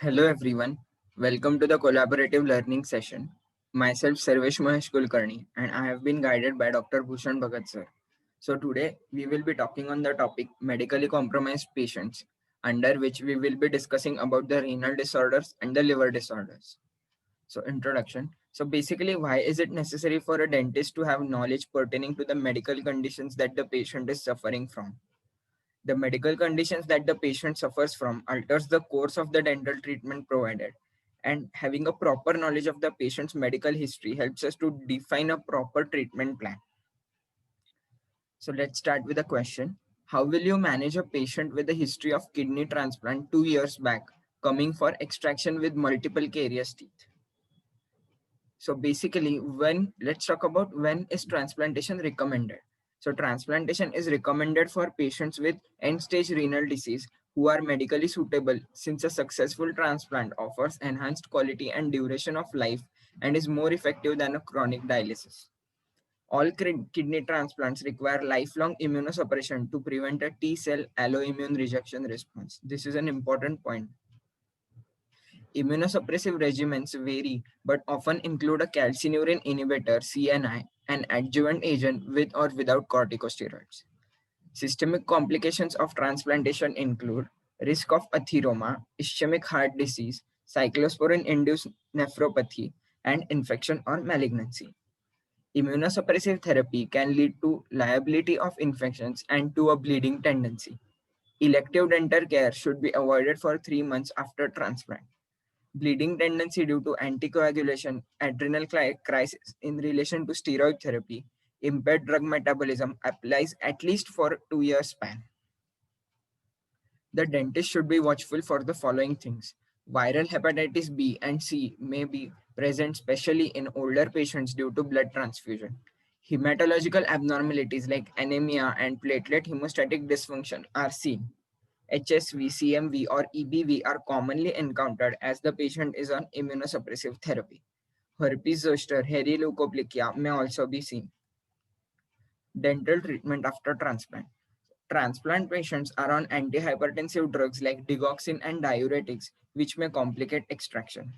Hello everyone, welcome to the collaborative learning session. Myself Sarvesh Mahesh Kulkarni and I have been guided by Dr. Bhushan Bhagat sir. So today we will be talking on the topic medically compromised patients, under which we will be discussing about the renal disorders and the liver disorders. So introduction. So basically, why is it necessary for a dentist to have knowledge pertaining to the medical conditions that the patient is suffering from? The medical conditions that the patient suffers from alters the course of the dental treatment provided. And having a proper knowledge of the patient's medical history helps us to define a proper treatment plan. So let's start with a question. How will you manage a patient with a history of kidney transplant 2 years back, coming for extraction with multiple carious teeth? So basically, let's talk about when is transplantation recommended. So transplantation is recommended for patients with end-stage renal disease who are medically suitable, since a successful transplant offers enhanced quality and duration of life and is more effective than a chronic dialysis. All kidney transplants require lifelong immunosuppression to prevent a T-cell alloimmune rejection response. This is an important point. Immunosuppressive regimens vary but often include a calcineurin inhibitor (CNI), an adjuvant agent with or without corticosteroids. Systemic complications of transplantation include risk of atheroma, ischemic heart disease, cyclosporin-induced nephropathy, and infection or malignancy. Immunosuppressive therapy can lead to liability of infections and to a bleeding tendency. Elective dental care should be avoided for 3 months after transplant. Bleeding tendency due to anticoagulation, adrenal crisis in relation to steroid therapy, impaired drug metabolism applies at least for 2 year span. The dentist should be watchful for the following things. Viral hepatitis B and C may be present especially in older patients due to blood transfusion. Hematological abnormalities like anemia and platelet hemostatic dysfunction are seen. HSV, CMV, or EBV are commonly encountered as the patient is on immunosuppressive therapy. Herpes zoster, hairy leukoplakia may also be seen. Dental treatment after transplant. Transplant patients are on antihypertensive drugs like digoxin and diuretics, which may complicate extraction.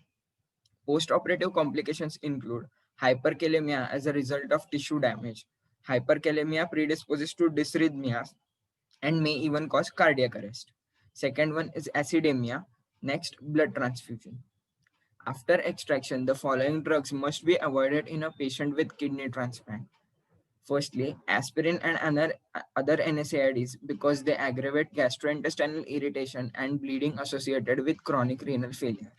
Postoperative complications include hyperkalemia as a result of tissue damage. Hyperkalemia predisposes to dysrhythmias and may even cause cardiac arrest. Second one is acidemia. Next, blood transfusion. After extraction, the following drugs must be avoided in a patient with kidney transplant. Firstly, aspirin and other NSAIDs because they aggravate gastrointestinal irritation and bleeding associated with chronic renal failure.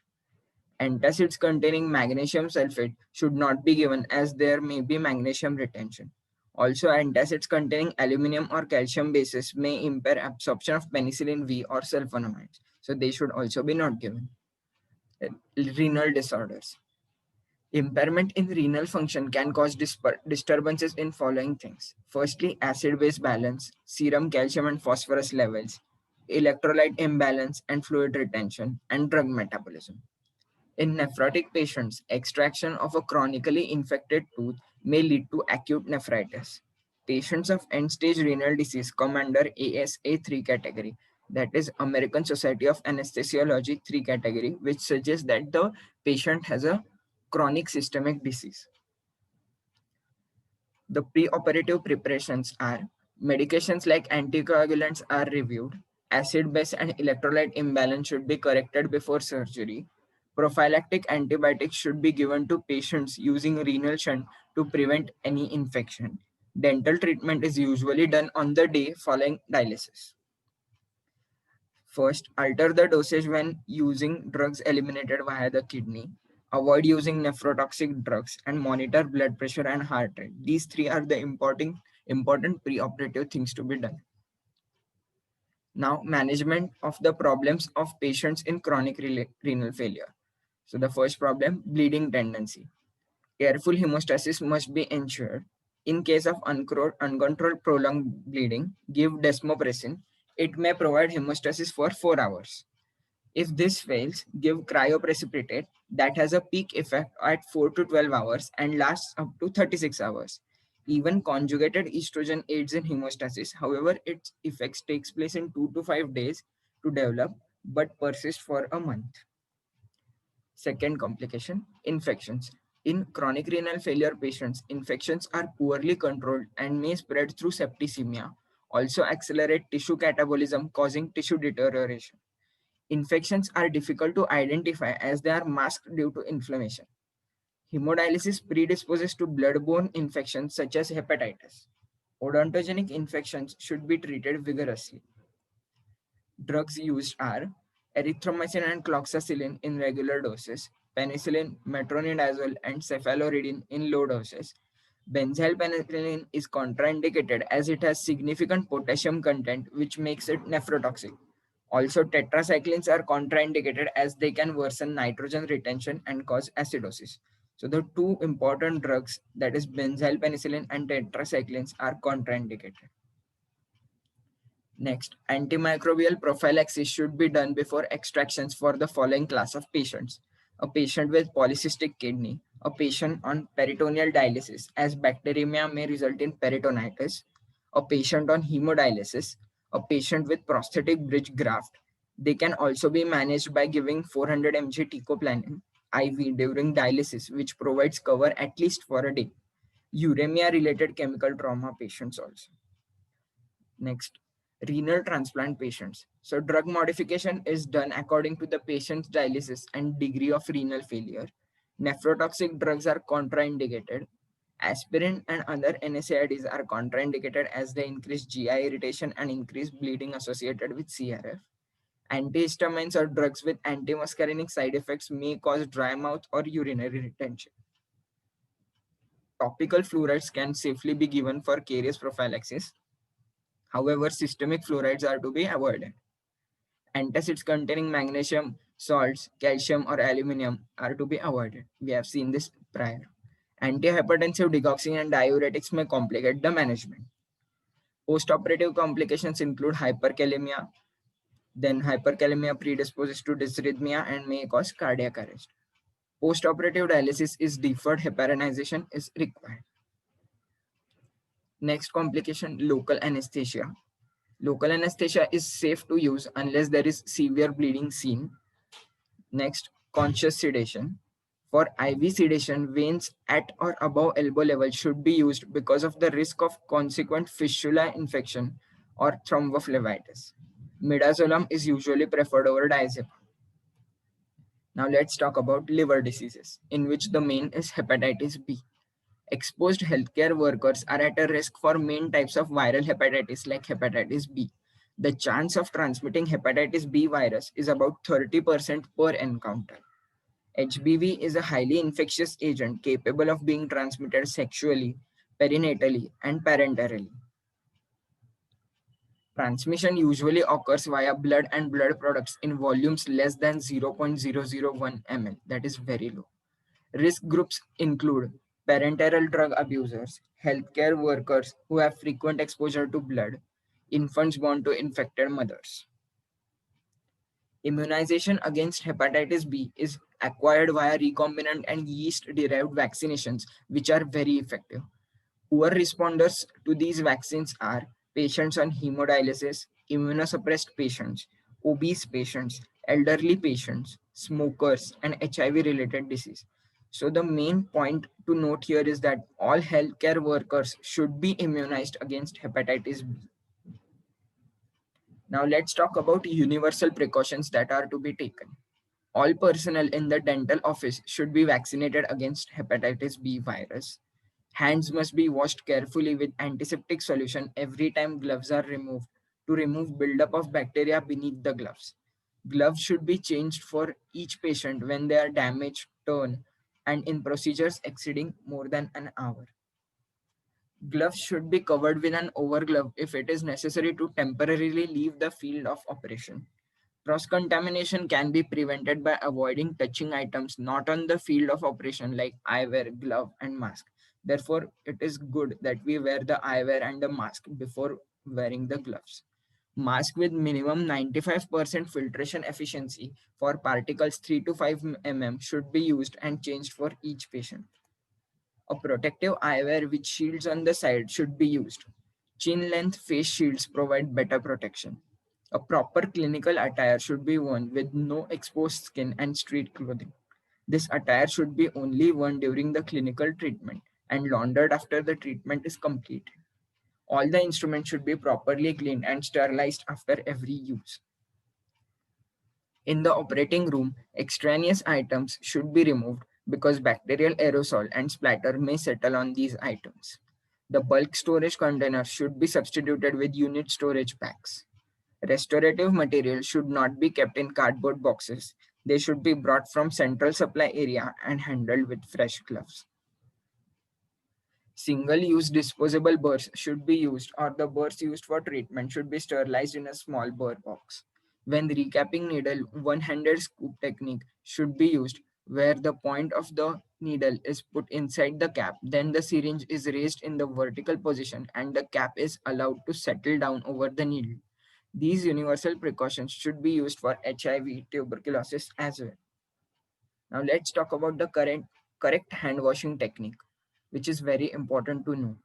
Antacids containing magnesium sulfate should not be given as there may be magnesium retention. Also, antacids containing aluminum or calcium bases may impair absorption of penicillin V or sulfonamides, so they should also be not given. Renal disorders. Impairment in renal function can cause disturbances in following things. Firstly, acid-base balance, serum calcium and phosphorus levels, electrolyte imbalance and fluid retention, and drug metabolism. In nephrotic patients, extraction of a chronically infected tooth may lead to acute nephritis. Patients of end-stage renal disease come under ASA 3 category, that is American Society of Anesthesiology 3 category, which suggests that the patient has a chronic systemic disease. The preoperative preparations are medications like anticoagulants are reviewed, acid base and electrolyte imbalance should be corrected before surgery. Prophylactic antibiotics should be given to patients using renal shunt to prevent any infection. Dental treatment is usually done on the day following dialysis. First, alter the dosage when using drugs eliminated via the kidney. Avoid using nephrotoxic drugs and monitor blood pressure and heart rate. These three are the important preoperative things to be done. Now, management of the problems of patients in chronic renal failure. So the first problem, bleeding tendency. Careful hemostasis must be ensured. In case of uncontrolled prolonged bleeding, give desmopressin. It may provide hemostasis for 4 hours. If this fails, give cryoprecipitate that has a peak effect at 4 to 12 hours and lasts up to 36 hours. Even conjugated estrogen aids in hemostasis. However, its effects takes place in 2 to 5 days to develop but persist for a month. Second complication, infections. In chronic renal failure patients, infections are poorly controlled and may spread through septicemia, also accelerate tissue catabolism, causing tissue deterioration. Infections are difficult to identify as they are masked due to inflammation. Hemodialysis predisposes to blood-borne infections such as hepatitis. Odontogenic infections should be treated vigorously. Drugs used are erythromycin and cloxacillin in regular doses, penicillin, metronidazole, and cephaloridin in low doses. Benzylpenicillin is contraindicated as it has significant potassium content, which makes it nephrotoxic. Also, tetracyclines are contraindicated as they can worsen nitrogen retention and cause acidosis. So the two important drugs, that is benzylpenicillin and tetracyclines, are contraindicated. Next, antimicrobial prophylaxis should be done before extractions for the following class of patients. A patient with polycystic kidney, a patient on peritoneal dialysis as bacteremia may result in peritonitis, a patient on hemodialysis, a patient with prosthetic bridge graft. They can also be managed by giving 400 mg teicoplanin IV during dialysis, which provides cover at least for a day. Uremia-related chemical trauma patients also. Next, renal transplant patients. So drug modification is done according to the patient's dialysis and degree of renal failure. Nephrotoxic drugs are contraindicated. Aspirin and other NSAIDs are contraindicated as they increase GI irritation and increase bleeding associated with CRF. Antihistamines or drugs with antimuscarinic side effects may cause dry mouth or urinary retention. Topical fluorides can safely be given for caries prophylaxis. However, systemic fluorides are to be avoided. Antacids containing magnesium, salts, calcium, or aluminum are to be avoided. We have seen this prior. Antihypertensive digoxin and diuretics may complicate the management. Postoperative complications include hyperkalemia. Then hyperkalemia predisposes to dysrhythmia and may cause cardiac arrest. Postoperative dialysis is deferred heparinization is required. Next complication, local anesthesia. Local anesthesia is safe to use unless there is severe bleeding seen. Next, conscious sedation. For IV sedation, veins at or above elbow level should be used because of the risk of consequent fistula infection or thrombophlebitis. Midazolam is usually preferred over diazepam. Now let's talk about liver diseases, in which the main is hepatitis B. Exposed healthcare workers are at a risk for main types of viral hepatitis like hepatitis B. The chance of transmitting hepatitis B virus is about 30% per encounter. HBV is a highly infectious agent capable of being transmitted sexually, perinatally, and parenterally. Transmission usually occurs via blood and blood products in volumes less than 0.001 ml, that is very low. Risk groups include parenteral drug abusers, healthcare workers who have frequent exposure to blood, infants born to infected mothers. Immunization against hepatitis B is acquired via recombinant and yeast-derived vaccinations, which are very effective. Poor responders to these vaccines are patients on hemodialysis, immunosuppressed patients, obese patients, elderly patients, smokers, and HIV-related disease. So the main point to note here is that all healthcare workers should be immunized against hepatitis B. Now let's talk about universal precautions that are to be taken. All personnel in the dental office should be vaccinated against hepatitis B virus. Hands must be washed carefully with antiseptic solution every time gloves are removed to remove buildup of bacteria beneath the gloves. Gloves should be changed for each patient when they are damaged, torn, and in procedures exceeding more than an hour. Gloves should be covered with an overglove if it is necessary to temporarily leave the field of operation. Cross-contamination can be prevented by avoiding touching items not on the field of operation like eyewear, glove, and mask. Therefore, it is good that we wear the eyewear and the mask before wearing the gloves. Mask with minimum 95% filtration efficiency for particles 3 to 5 mm should be used and changed for each patient. A protective eyewear with shields on the side should be used. Chin-length face shields provide better protection. A proper clinical attire should be worn with no exposed skin and street clothing. This attire should be only worn during the clinical treatment and laundered after the treatment is complete. All the instruments should be properly cleaned and sterilized after every use. In the operating room, extraneous items should be removed because bacterial aerosol and splatter may settle on these items. The bulk storage container should be substituted with unit storage packs. Restorative material should not be kept in cardboard boxes. They should be brought from central supply area and handled with fresh gloves. Single-use disposable burrs should be used, or the burrs used for treatment should be sterilized in a small burr box. When recapping needle, one-handed scoop technique should be used where the point of the needle is put inside the cap. Then the syringe is raised in the vertical position and the cap is allowed to settle down over the needle. These universal precautions should be used for HIV, tuberculosis as well. Now let's talk about the correct hand washing technique, which is very important to know.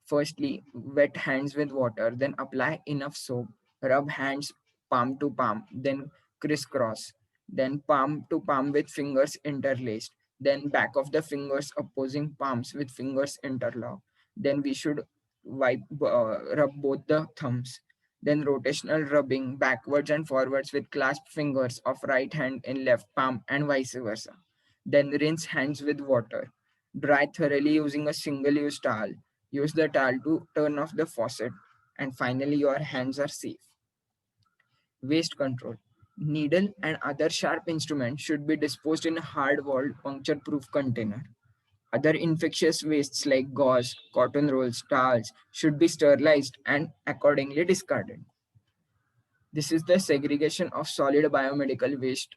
Firstly, wet hands with water, then apply enough soap, rub hands palm to palm, then crisscross, then palm to palm with fingers interlaced, then back of the fingers opposing palms with fingers interlocked. Then we should rub both the thumbs. Then rotational rubbing backwards and forwards with clasped fingers of right hand in left palm and vice versa. Then rinse hands with water. Dry thoroughly using a single-use towel. Use the towel to turn off the faucet, and finally your hands are safe. Waste control. Needle and other sharp instruments should be disposed in a hard-walled, puncture-proof container. Other infectious wastes like gauze, cotton rolls, towels should be sterilized and accordingly discarded. This is the segregation of solid biomedical waste.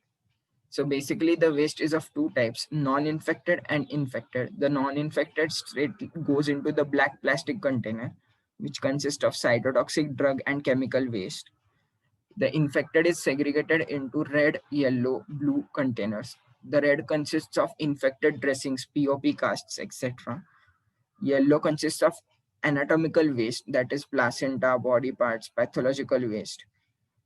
So basically the waste is of two types, non-infected and infected. The non-infected straight goes into the black plastic container, which consists of cytotoxic drug and chemical waste. The infected is segregated into red, yellow, blue containers. The red consists of infected dressings, POP casts, etc. Yellow consists of anatomical waste, that is placenta, body parts, pathological waste.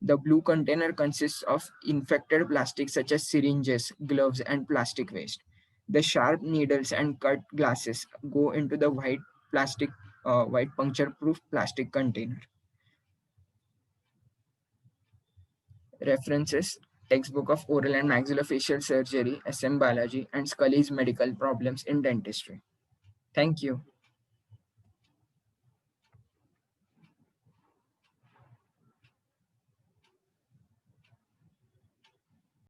The blue container consists of infected plastics such as syringes, gloves, and plastic waste. The sharp needles and cut glasses go into the white puncture-proof plastic container. References: Textbook of Oral and Maxillofacial Surgery, SM Balaji, and Scully's Medical Problems in Dentistry. Thank you.